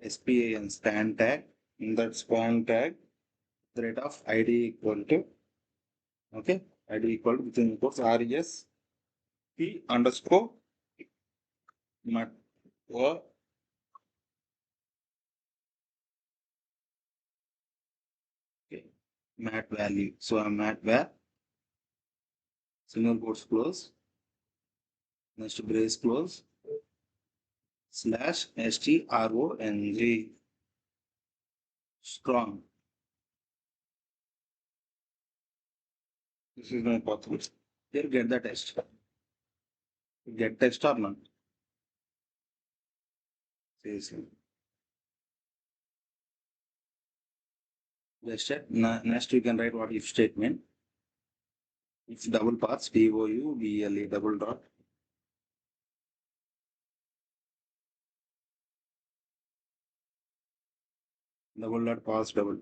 span tag. In that span tag, the rate of id equal to, okay, id equal to within quotes res p underscore mat or okay, mat value. So a mat var single quotes close, next brace close slash strong strong. This is my pathway. Here get the test. Get test or not? Seriously. Next we can write what if statement. If double paths DOU double dot double dot pass double.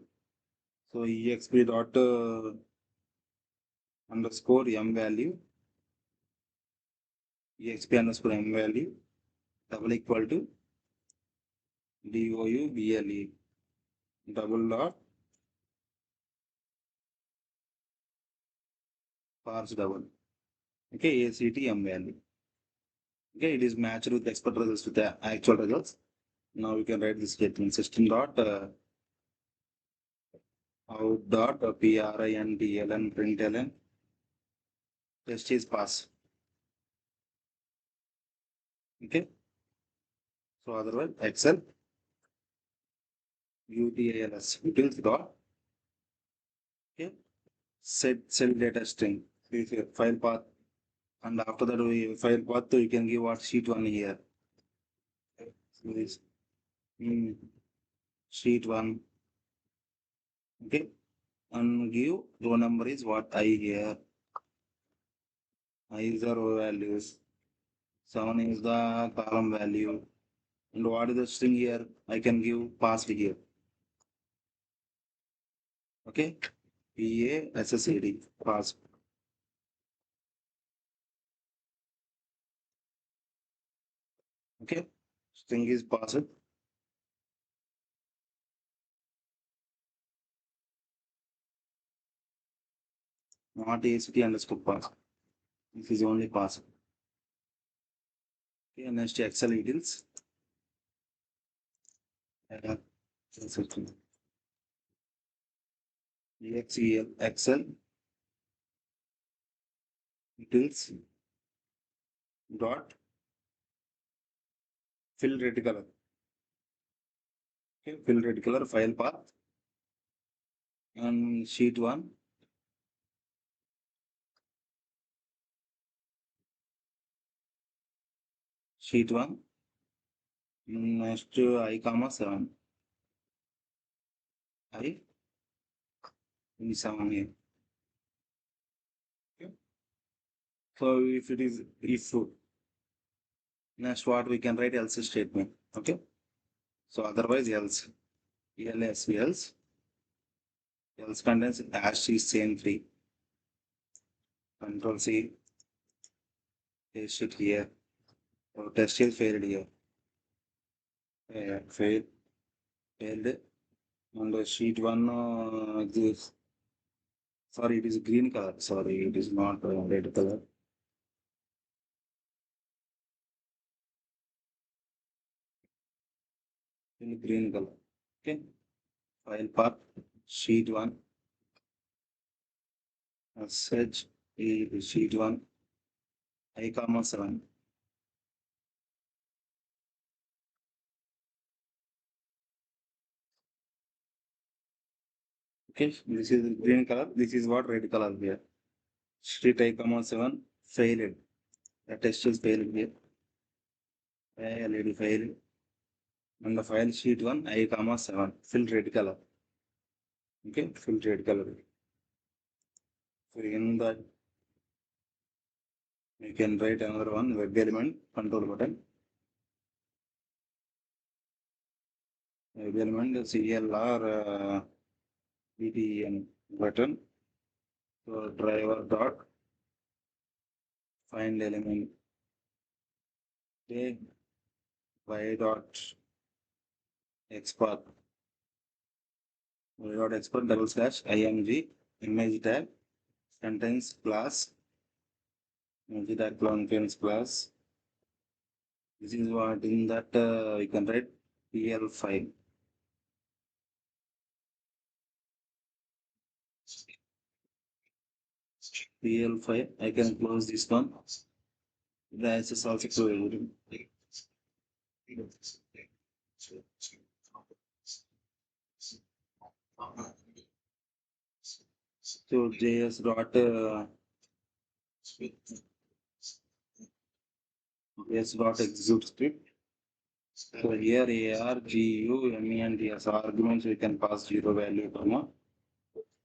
So exp dot underscore m value exp underscore m value double equal to DOU double dot parse double. Okay, ACT m value. Okay, it is matched with expert results with the actual results. Now we can write this statement system dot out dot printl test is pass. Okay, so otherwise excel utils dot okay set cell data string this is file path, and after that we file path you can give what sheet one here. So this mm, sheet one, okay, and give row number is what I here. I is the row values, 7 is the column value, and what is the string here I can give passed here. Okay, PASSED pass. Okay, string is passed. Not ACT underscore pass. This is only pass. Okay, next ExcelUtils. Excel utils dot fill red color. Okay, fill red color file path and sheet one. Sheet one. Next I comma 7. I is 7 here. Okay. So if it is if next what we can write else statement. Okay. So otherwise else else contains dash is chain free. Control C paste it here. So test is failed here. Failed. And sheet one this sorry it is green color. Sorry, it is not red color. In green color. Okay. File path sheet one search sheet one I comma 7. Okay, this is green color. This is what red color here. Street I comma 7 failed. The test is failed here. LED file and the file sheet 1 I comma 7 fill red color. Okay, fill red color. So in that you can write another one web element control button. Web element CLR BTN button. So driver dot find element a y dot export y dot export double slash img image tag contains class image tag contains class. This is what in that we can write PL file. PL file. I can close this one. The access also to so JS dot JS dot execute script. So here AR, GU, ME and TS arguments we can pass 0 value comma.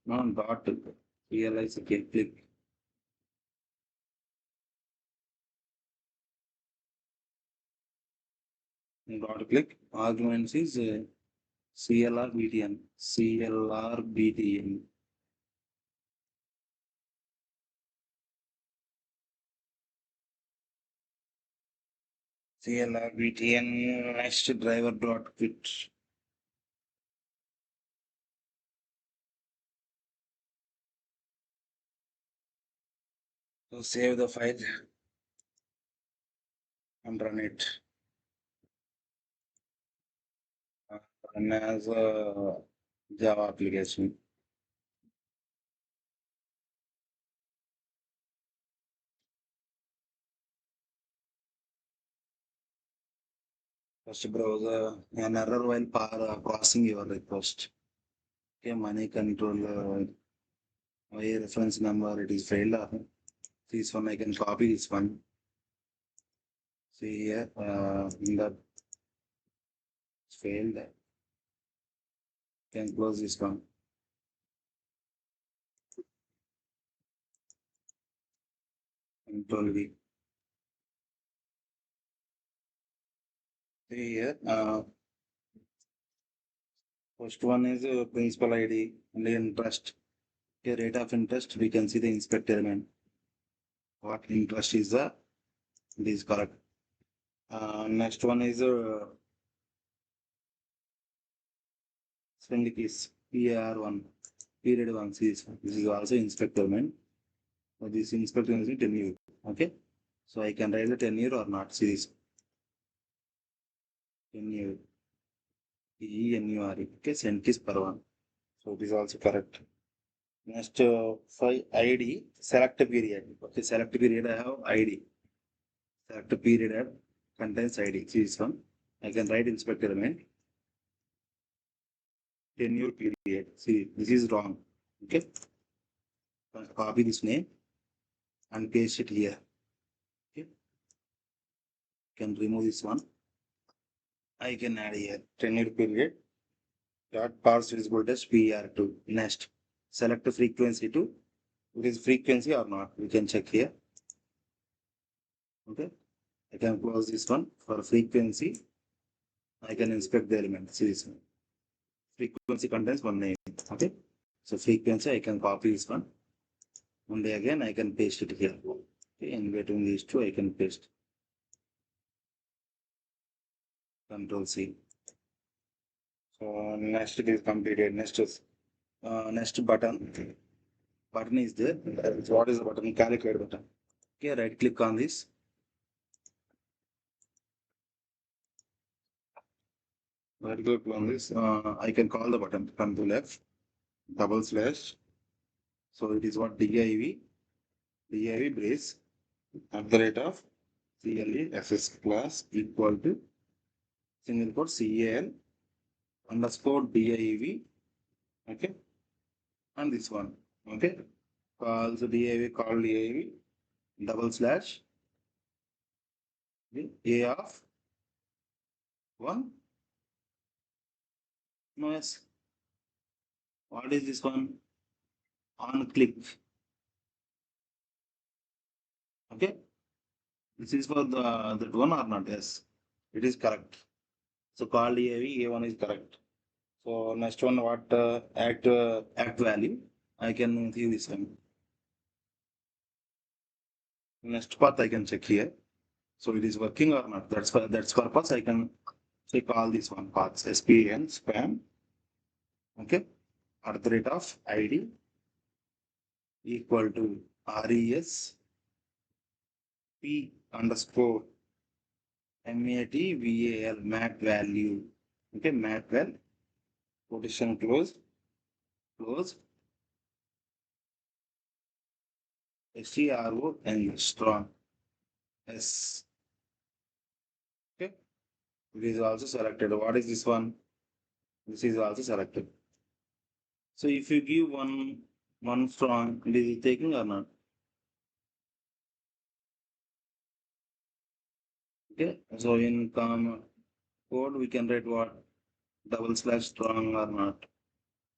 No dot realize okay click. Dot click arguments is CLR BTN. CLR BTN. CLR BTN next driver dot quit. So save the file and run it. Run as a Java application. First browser an error while parsing your request. Okay, money control reference number it is failed. This one I can copy this one. See here in the failed. Can close this one. Control V. See here first one is principal ID and interest. Okay, rate of interest we can see the inspect element. What interest is the it is correct. Next one is string keys PAR1 period 1 series. This is also inspect element. So this inspect element is tenure. Okay, so I can write the tenure or not series. Tenure TENURE. Okay, cent keys per one. So this is also correct. Next for ID select period. Okay, select period I have ID. Select period contains ID. See this one. I can write inspect element. Tenure period. See, this is wrong. Okay. Copy this name and paste it here. Okay. Can remove this one. I can add here tenure period dot parse visible test PR2. Next, select frequency to it is frequency or not. We can check here. Okay. I can close this one for frequency. I can inspect the element. See this one. Frequency contains one name. Okay. So frequency I can copy this one. Only again I can paste it here. Okay. In between these two I can paste. Control C. So next it is completed. Next is next button. Button is there. What is the button? Calculate button. Okay. Right click on this. Right click on this. I can call the button. Control F. Double slash. So it is what div brace at the rate of CLESS class equal to single quote CAL underscore div. Okay. And this one. Okay. Calls div call div double slash A of One? No, yes. What is this one? On click. Okay. This is for the that one or not? Yes. It is correct. So called AV, A1 is correct. So next one, what act value? I can see this one. Next path I can check here. So it is working or not. That's purpose. I can check all these one paths. SPN spam. Okay. At the rate of ID equal to RES P underscore MAT value. Okay, mat val. Quotation close. STRO strong. S. Okay. It is also selected. What is this one? This is also selected. So if you give one strong, it is taking or not? Okay. So in code we can write what? Double slash strong or not.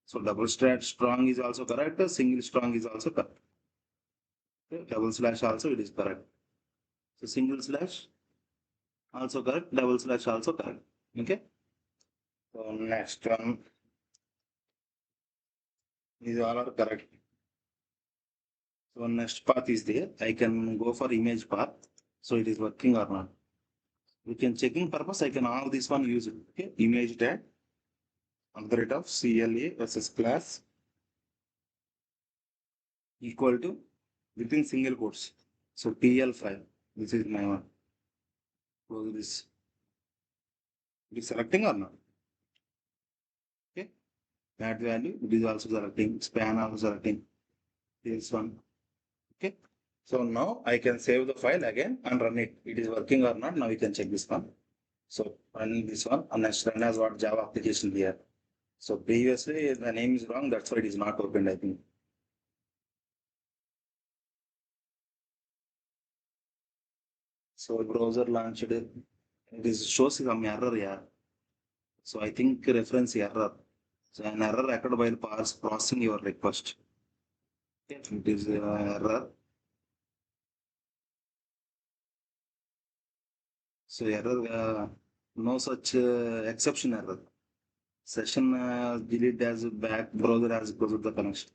So double slash strong is also correct. Single strong is also correct. Okay. Double slash also it is correct. So single slash also correct. Double slash also correct. Okay. So next one is all are correct. So next path is there. I can go for image path. So it is working or not. We can checking purpose. I can all this one use it. Okay. Image tag at the rate of CLA versus class equal to within single quotes. So TL file. This is my one. Close this. It is selecting or not? Okay. That value it is also selecting. Span also selecting. This one. Okay. So now I can save the file again and run it. It is working or not. Now we can check this one. So running this one and next run as what Java application here. So previously the name is wrong. That's why it is not opened, I think. So browser launched it. It is shows some error here. So I think reference error. So an error occurred while processing your request. It is error. So error, no such exception error. Session delete as back, browser has closed the connection.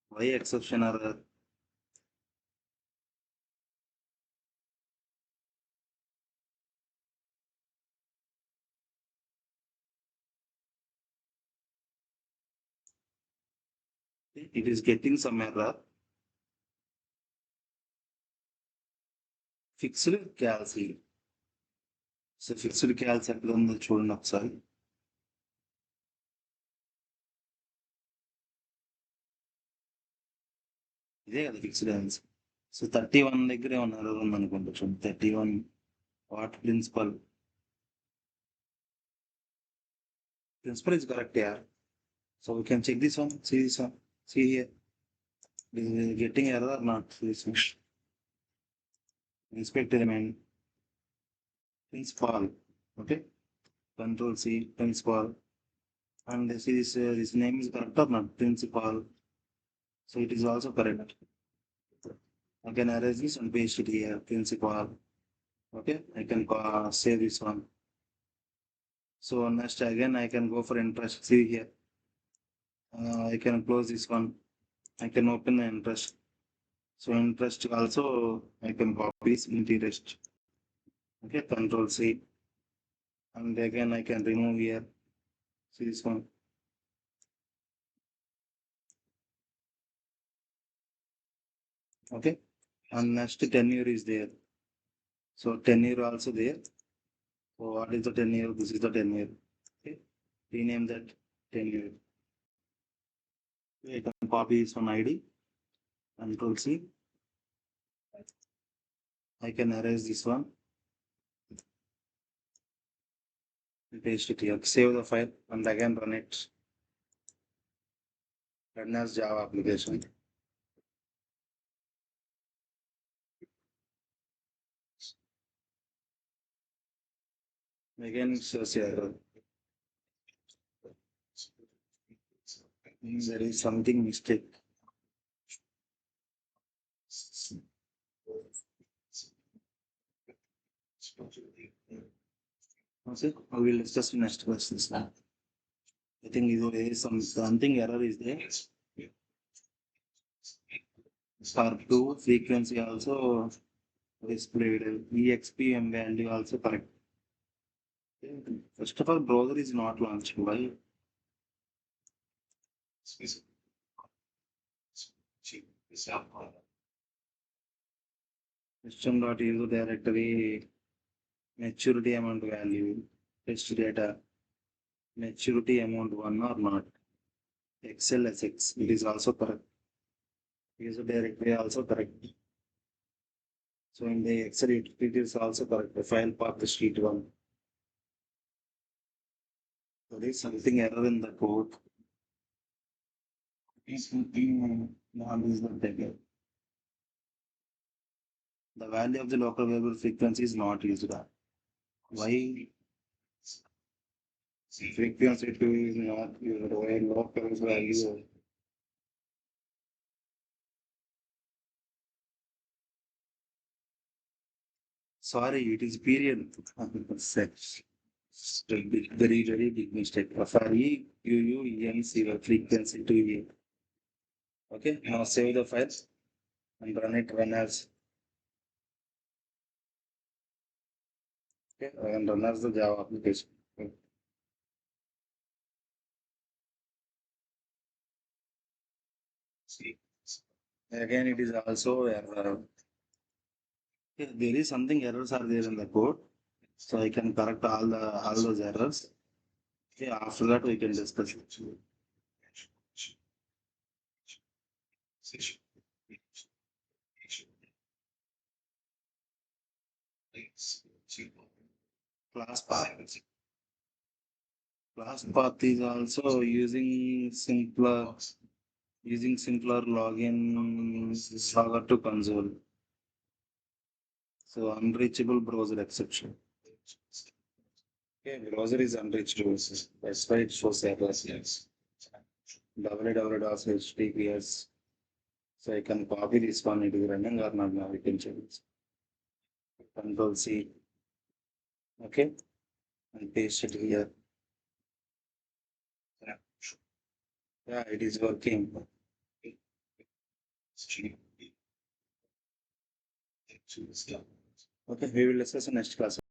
Why exception error? It is getting some error. Fixed calcium. So fixed calcium ఎక్కడ ఉందో చూడండి ఒకసారి. ఇదే కదా fixed answer. So 31 దగ్గరే ఉన్నారు అనుకుంటా చూడండి. 31 what principal. Principal is correct, yeah. So we can check this one. See this one. See here. This is getting error or not? This one. Inspect element. Principal. Okay. Control C. Principal. And see this name is correct or not? Principal. So it is also correct. I can erase this and paste it here. Principal. Okay. I can save this one. So next again I can go for interest. See here. I can close this one. I can open the interest. So interest also I can copy interest. Okay, control C. And again I can remove here. See this one. Okay. And next tenure is there. So tenure also there. So what is the tenure? This is the tenure. Okay. Rename that tenure. I can copy this one ID. Control C. I can erase this one. Paste it here. Save the file and again run it. Run as Java application. Again, it shows error. There is something mistake. Okay, we will discuss next questions now. I think there is something error is there. For two frequency also displayed. EXPM value also correct. First of all, browser is not launched. Why? System.user directory maturity amount value test data maturity amount 1 or not. ExcelUtils it is also correct. User directory also correct. So in the Excel it is also correct. The file path sheet 1. So there is something error in the code. Not is not taken. The value of the local variable frequency is not used. Why frequency 2 is not used? Why local value? Sorry, it is period. Very, very big mistake. For E, UUEMC, the frequency to E. Okay, now save the file and run as. Okay, and run as the Java application. Okay. Again, it is also error. Okay, there is something errors are there in the code, so I can correct all those errors. Okay, after that we can discuss it. Class path. Class path is also using simpler login logger to console. So unreachable browser exception. Okay, browser is unreachable. That's why it shows errors. Yes. www.https. So I can copy this one. It is running or not now. We can check it. Control C. Okay, and paste it here. Yeah, it is working. Okay, we will discuss in next class.